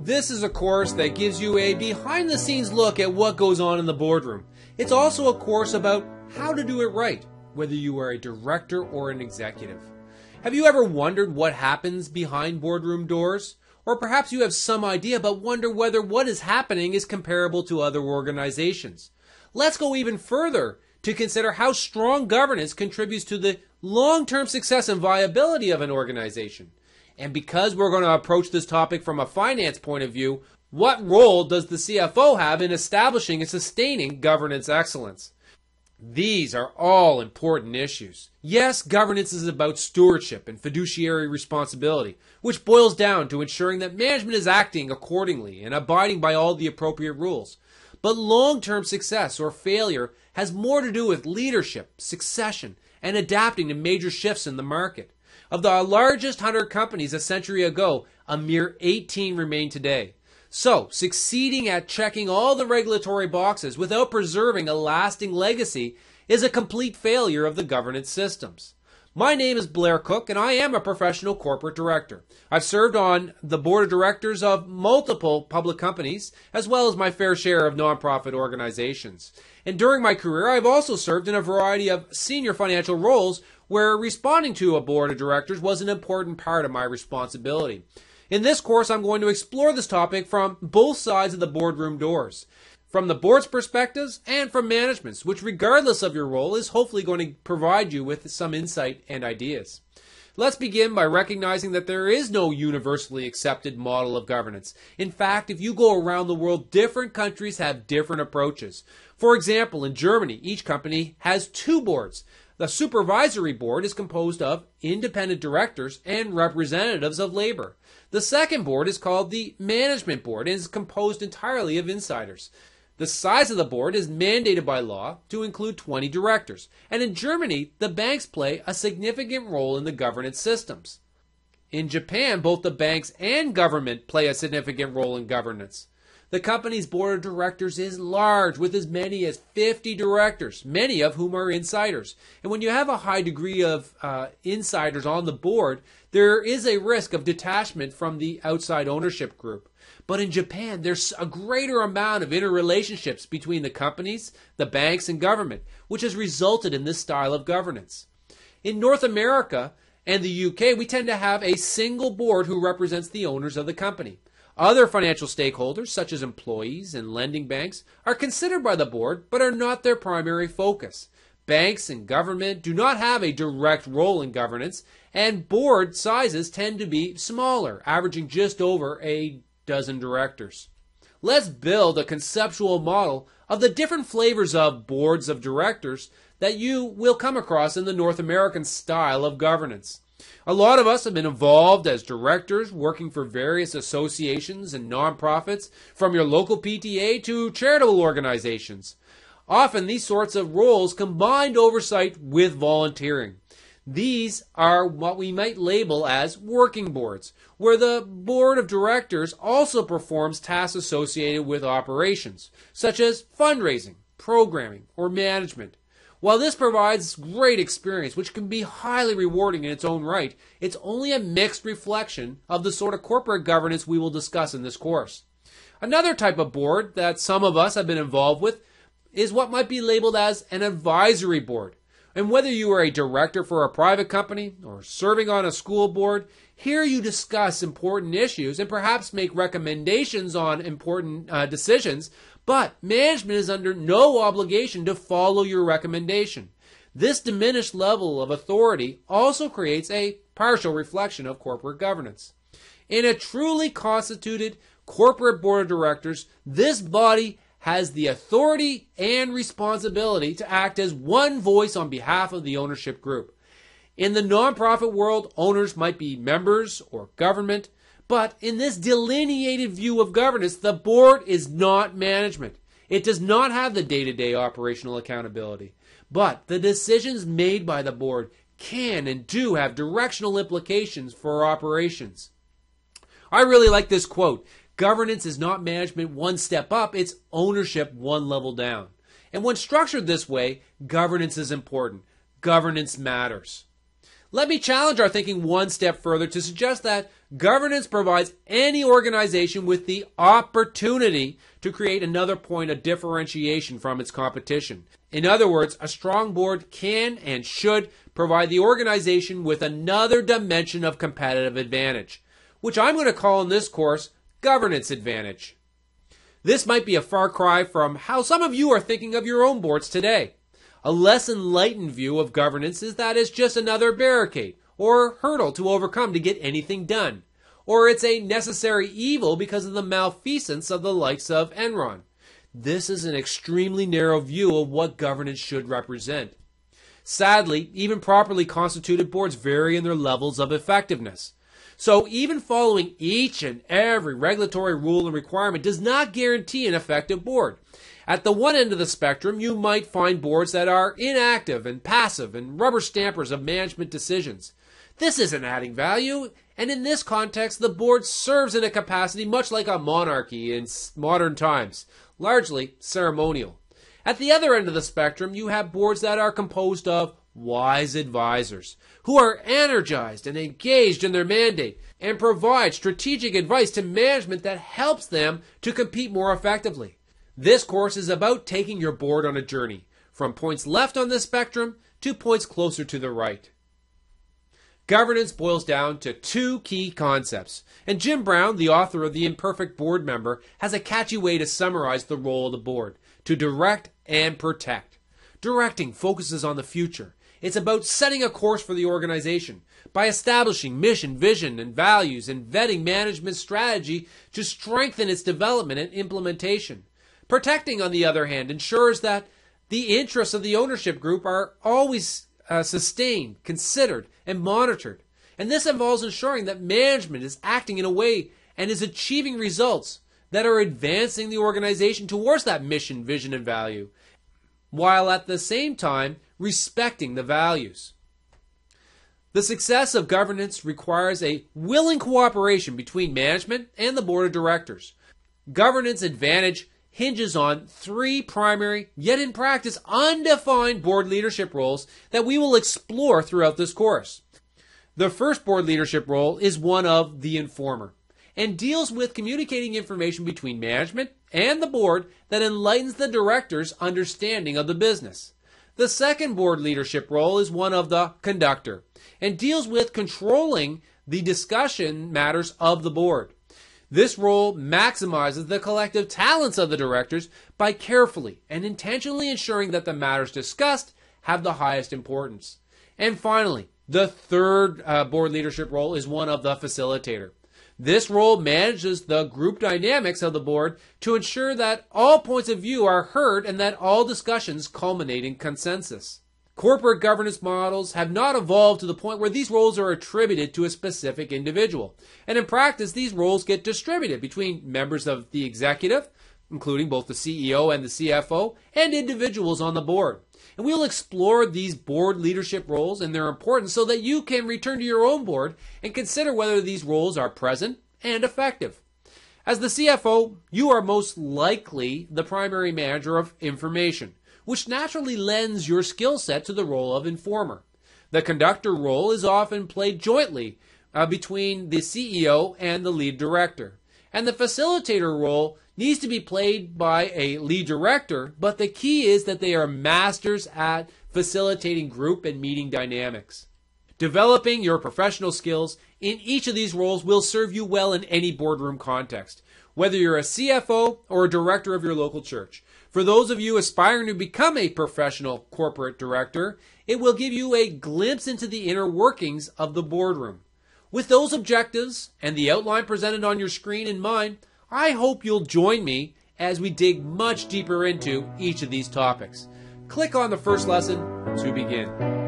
This is a course that gives you a behind-the-scenes look at what goes on in the boardroom. It's also a course about how to do it right, whether you are a director or an executive. Have you ever wondered what happens behind boardroom doors? Or perhaps you have some idea but wonder whether what is happening is comparable to other organizations. Let's go even further to consider how strong governance contributes to the long-term success and viability of an organization. And because we're going to approach this topic from a finance point of view, what role does the CFO have in establishing and sustaining governance excellence? These are all important issues. Yes, governance is about stewardship and fiduciary responsibility, which boils down to ensuring that management is acting accordingly and abiding by all the appropriate rules. But long-term success or failure has more to do with leadership, succession, and adapting to major shifts in the market. Of the largest 100 companies a century ago, a mere 18 remain today. So, succeeding at checking all the regulatory boxes without preserving a lasting legacy is a complete failure of the governance systems. My name is Blair Cook, and I am a professional corporate director. I've served on the board of directors of multiple public companies, as well as my fair share of nonprofit organizations. And during my career, I've also served in a variety of senior financial roles where responding to a board of directors was an important part of my responsibility. In this course, I'm going to explore this topic from both sides of the boardroom doors, from the board's perspectives and from management's, which regardless of your role is hopefully going to provide you with some insight and ideas. Let's begin by recognizing that there is no universally accepted model of governance. In fact, if you go around the world, different countries have different approaches. For example, in Germany, each company has two boards. The supervisory board is composed of independent directors and representatives of labor. The second board is called the management board and is composed entirely of insiders. The size of the board is mandated by law to include 20 directors. And in Germany, the banks play a significant role in the governance systems. In Japan, both the banks and government play a significant role in governance. The company's board of directors is large, with as many as 50 directors, many of whom are insiders. And when you have a high degree of insiders on the board, there is a risk of detachment from the outside ownership group. But in Japan, there's a greater amount of interrelationships between the companies, the banks, and government, which has resulted in this style of governance. In North America and the UK, we tend to have a single board who represents the owners of the company. Other financial stakeholders, such as employees and lending banks, are considered by the board but are not their primary focus. Banks and government do not have a direct role in governance, and board sizes tend to be smaller, averaging just over a dozen directors. Let's build a conceptual model of the different flavors of boards of directors that you will come across in the North American style of governance. A lot of us have been involved as directors working for various associations and nonprofits, from your local PTA to charitable organizations. Often these sorts of roles combined oversight with volunteering. These are what we might label as working boards, where the board of directors also performs tasks associated with operations, such as fundraising, programming, or management. While this provides great experience, which can be highly rewarding in its own right, it's only a mixed reflection of the sort of corporate governance we will discuss in this course. Another type of board that some of us have been involved with is what might be labeled as an advisory board. And whether you are a director for a private company or serving on a school board, here you discuss important issues and perhaps make recommendations on important decisions, but management is under no obligation to follow your recommendation. This diminished level of authority also creates a partial reflection of corporate governance. In a truly constituted corporate board of directors, this body has the authority and responsibility to act as one voice on behalf of the ownership group. In the nonprofit world, owners might be members or government, but in this delineated view of governance, the board is not management. It does not have the day-to-day operational accountability. But the decisions made by the board can and do have directional implications for operations. I really like this quote. Governance is not management one step up, it's ownership one level down. And when structured this way, governance is important. Governance matters. Let me challenge our thinking one step further to suggest that governance provides any organization with the opportunity to create another point of differentiation from its competition. In other words, a strong board can and should provide the organization with another dimension of competitive advantage, which I'm going to call in this course governance advantage. This might be a far cry from how some of you are thinking of your own boards today. A less enlightened view of governance is that it's just another barricade or hurdle to overcome to get anything done, or it's a necessary evil because of the malfeasance of the likes of Enron. This is an extremely narrow view of what governance should represent. Sadly, even properly constituted boards vary in their levels of effectiveness. So even following each and every regulatory rule and requirement does not guarantee an effective board. At the one end of the spectrum, you might find boards that are inactive and passive and rubber stampers of management decisions. This isn't adding value, and in this context, the board serves in a capacity much like a monarchy in modern times, largely ceremonial. At the other end of the spectrum, you have boards that are composed of wise advisors who are energized and engaged in their mandate and provide strategic advice to management that helps them to compete more effectively. This course is about taking your board on a journey from points left on the spectrum to points closer to the right. Governance boils down to two key concepts, and Jim Brown, the author of The Imperfect Board Member, has a catchy way to summarize the role of the board: to direct and protect. Directing focuses on the future. It's about setting a course for the organization by establishing mission, vision, and values and vetting management strategy to strengthen its development and implementation. Protecting, on the other hand, ensures that the interests of the ownership group are always sustained, considered, and monitored. And this involves ensuring that management is acting in a way and is achieving results that are advancing the organization towards that mission, vision, and value, while at the same time respecting the values. The success of governance requires a willing cooperation between management and the board of directors. Governance advantage hinges on three primary, yet in practice undefined board leadership roles that we will explore throughout this course. The first board leadership role is one of the informer and deals with communicating information between management and the board that enlightens the director's understanding of the business. The second board leadership role is one of the conductor and deals with controlling the discussion matters of the board. This role maximizes the collective talents of the directors by carefully and intentionally ensuring that the matters discussed have the highest importance. And finally, the third board leadership role is one of the facilitator. This role manages the group dynamics of the board to ensure that all points of view are heard and that all discussions culminate in consensus. Corporate governance models have not evolved to the point where these roles are attributed to a specific individual. And in practice, these roles get distributed between members of the executive, including both the CEO and the CFO, and individuals on the board. And we'll explore these board leadership roles and their importance so that you can return to your own board and consider whether these roles are present and effective. As the CFO, you are most likely the primary manager of information, which naturally lends your skill set to the role of informer. The conductor role is often played jointly between the CEO and the lead director. And the facilitator role needs to be played by a lead director, but the key is that they are masters at facilitating group and meeting dynamics. Developing your professional skills in each of these roles will serve you well in any boardroom context, whether you're a CFO or a director of your local church. For those of you aspiring to become a professional corporate director, it will give you a glimpse into the inner workings of the boardroom. With those objectives and the outline presented on your screen in mind, I hope you'll join me as we dig much deeper into each of these topics. Click on the first lesson to begin.